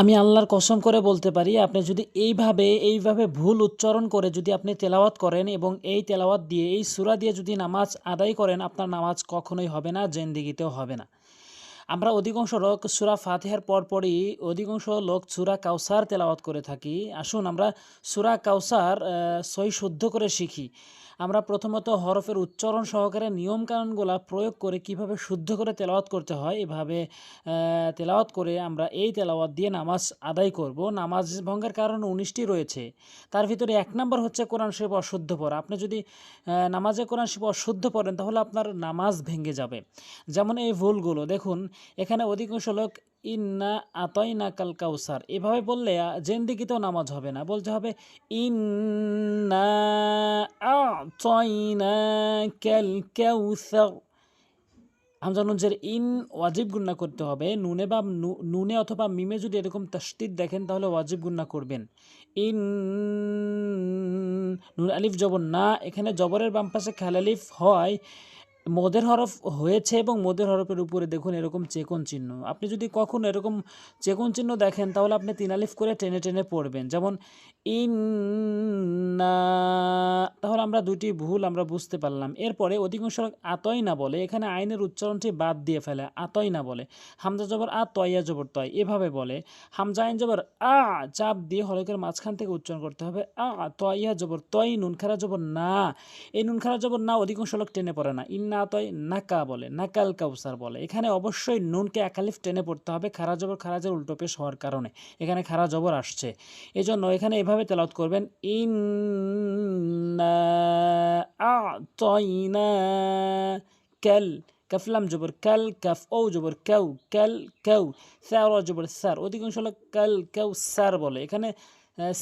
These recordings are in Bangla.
আমি আল্লাহর কসম করে বলতে পারি, আপনি যদি এইভাবে ভুল উচ্চারণ করে যদি আপনি তেলাওয়াত করেন এবং এই তেলাওয়াত দিয়ে এই সূরা দিয়ে যদি নামাজ আদায় করেন, আপনার নামাজ কখনোই হবে না, জিন্দেগিতেও হবে না। আমরা অধিকাংশ লোক সূরা ফাতিহার পরপরই অধিকাংশ লোক সূরা কাউসার তেলাওয়াত করে থাকি। আসুন আমরা সূরা কাউসার সহি শুদ্ধ করে শিখি। আমরা প্রথমত হরফের উচ্চারণ সহকারে নিয়মকানুনগুলো প্রয়োগ করে কিভাবে শুদ্ধ করে তেলাওয়াত করতে হয়, এভাবে তেলাওয়াত করে আমরা এই তেলাওয়াত দিয়ে নামাজ আদায় করব। নামাজ ভঙ্গের কারণ ১৯টি রয়েছে, তার ভিতরে ১ নম্বর হচ্ছে কোরআন শরীফ অশুদ্ধ পড়া। আপনি যদি নামাজে কোরআন শরীফ অশুদ্ধ পড়েন তাহলে আপনার নামাজ ভেঙে যাবে। যেমন এই ভুলগুলো দেখুন, এখানে অধিকাংশ লোক ইন্না আতাইনাকাল কাউসার এভাবে বললে জিন্দেগিতেও নামাজ হবে না। বলতে হবে ইন্না আতাইনাকাল কাউসার। হামজা নুন জের ইন ওয়াজিব গুন্না করতে হবে। নুনে অথবা মিমে যদি এরকম তাসদীদ দেখেন তাহলে ওয়াজিব গুন্না করবেন। ইন নুন আলিফ জবর না, এখানে জবরের বাম পাশে খাল আলিফ হয়, মদের হরফ হয়েছে এবং মদের হরফের উপরে দেখুন এরকম চেকন চিহ্ন। আপনি যদি কখনো এরকম চেকন চিহ্ন দেখেন তাহলে আপনি ৩ আলিফ করে টেনে টেনে পড়বেন, যেমন ইন্না। তাহলে আমরা দুটি ভুল আমরা বুঝতে পারলাম। এরপরে অধিকাংশ লোক আতই না বলে, এখানে আইনের উচ্চারণটি বাদ দিয়ে ফেলে, আতই না বলে। হামজা জবর আ তয়া জবর তয় এভাবে বলে। হামজা আইন জবর আ চাপ দিয়ে হরকের মাঝখান থেকে উচ্চারণ করতে হবে। আ তয়া জবর তয়, নুন খারা জবর না। এই নুন খারা জবর না অধিকাংশ লোক টেনে পড়ে না, ইন্না আতয় নাকা বলে, নাকাল কাউসার বলে। এখানে অবশ্যই নুনকে একালিফ টেনে পড়তে হবে, খারা জবর খারাজের উল্টো পেশ হওয়ার কারণে এখানে খারা জবর আসছে। এজন্য এখানে এভাবে তেলাওয়াত করবেন, ইন্না আতাইনাকাল, কাফ লাম জবর কাল, কাফ ও জবর কাউ, কাল কাউ, স্যার জবর স্যার। অধিকাংশ লোক কাল কাউ স্যার বলে। এখানে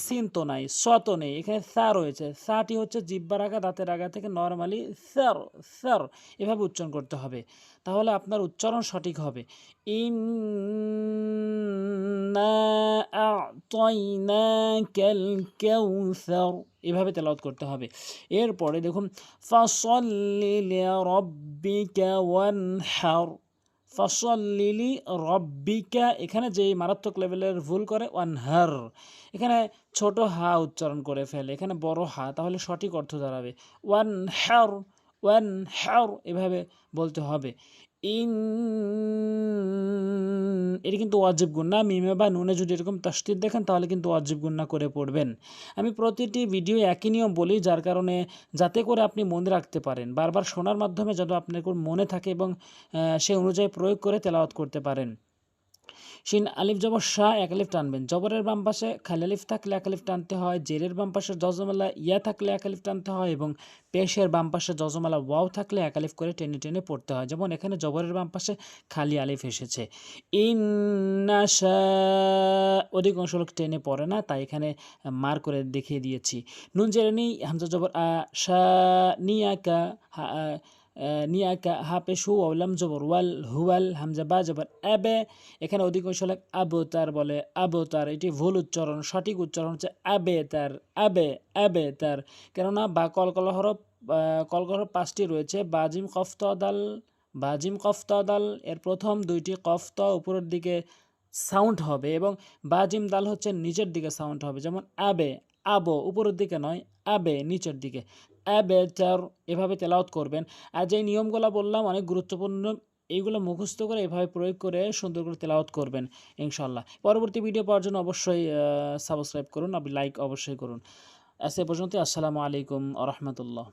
সিন তো নাই, স তো নেই, এখানে সা রয়েছে। সাটি হচ্ছে জিব্বার আগা দাঁতের আগা থেকে নরমালি স্যার স্যার এভাবে উচ্চারণ করতে হবে, তাহলে আপনার উচ্চারণ সঠিক হবে। ইন্না আ'তাইনাকাল কাউসার এভাবে তেলাওয়াত করতে হবে। এরপরে দেখুন, ফাসল্লি লিরাব্বিকা ওয়ানহার। ফাসল্লি লিরাব্বিকা, এখানে যে মারাত্মক লেভেলের ভুল করে ওয়ানহার, এখানে ছোট হা উচ্চারণ করে ফেলে, এখানে বড় হা, তাহলে সঠিক অর্থ দাঁড়াবে ওয়ানহার ওয়ানহার এভাবে বলতে হবে। এটি কিন্তু ওয়াজিব গুন্না। মিমে বা নুনে যদি এরকম তাসদীদ দেখেন তাহলে কিন্তু ওয়াজিব গুন্না করে পড়বেন। আমি প্রতিটি ভিডিও একই নিয়ম বলি, যার কারণে যাতে করে আপনি মনে রাখতে পারেন, বারবার শোনার মাধ্যমে যাতে আপনার মনে থাকে এবং সে অনুযায়ী প্রয়োগ করে তেলাওয়াত করতে পারেন। শিন আলিফ জবর শাহ এক আলিফ টানবেন। জবরের বাম পাশে খালি আলিফ থাকলে এক আলিফ টানতে হয়, জেরের বাম পাশে জজমালা ইয়া থাকলে এক আলিফ টানতে হয় এবং পেশের বাম পাশে জজমালা ওয়াও থাকলে এক আলিফ করে টেনে টেনে পড়তে হয়। যেমন এখানে জবরের বাম পাশে খালি আলিফ এসেছে। ইন্নাশা অধিকাংশ লোক টেনে পড়ে না, তাই এখানে মার করে দেখিয়ে দিয়েছি। নুন জেরে নি, হামজা জবর আ, শা নিয়াকা, নিয়াকা, হা পেশ হু, ওয়ালাম জবর ওয়াল, হুয়াল, হামজা বা জবর আবে। এখানে অধিকাংশ লোক আবতার বলে, আবতার, এটি ভুল উচ্চারণ। সঠিক উচ্চারণ হচ্ছে আবেতার, আবেতার। কেননা বা কলকলা হরফ, কলকলা হরফ 5টি রয়েছে, বাজিম কফ দাল, বাজিম কফ দাল। এর প্রথম 2টি কফ ত উপরের দিকে সাউন্ড হবে এবং বাজিম দাল হচ্ছে নিচের দিকে সাউন্ড হবে। যেমন আবে, আবো উপরের দিকে নয়, আবে নিচের দিকে, আবেতার এভাবে তেলাওয়াত করবেন। আর যে নিয়মগুলো বললাম অনেক গুরুত্বপূর্ণ, এইগুলো মুখস্থ করে এভাবে প্রয়োগ করে সুন্দর করে তেলাওয়াত করবেন ইনশাল্লাহ। পরবর্তী ভিডিও পাওয়ার জন্য অবশ্যই সাবস্ক্রাইব করুন, আপনি লাইক অবশ্যই করুন। আজ এ পর্যন্ত। আসসালামু আলাইকুম ওয়া রাহমাতুল্লাহ।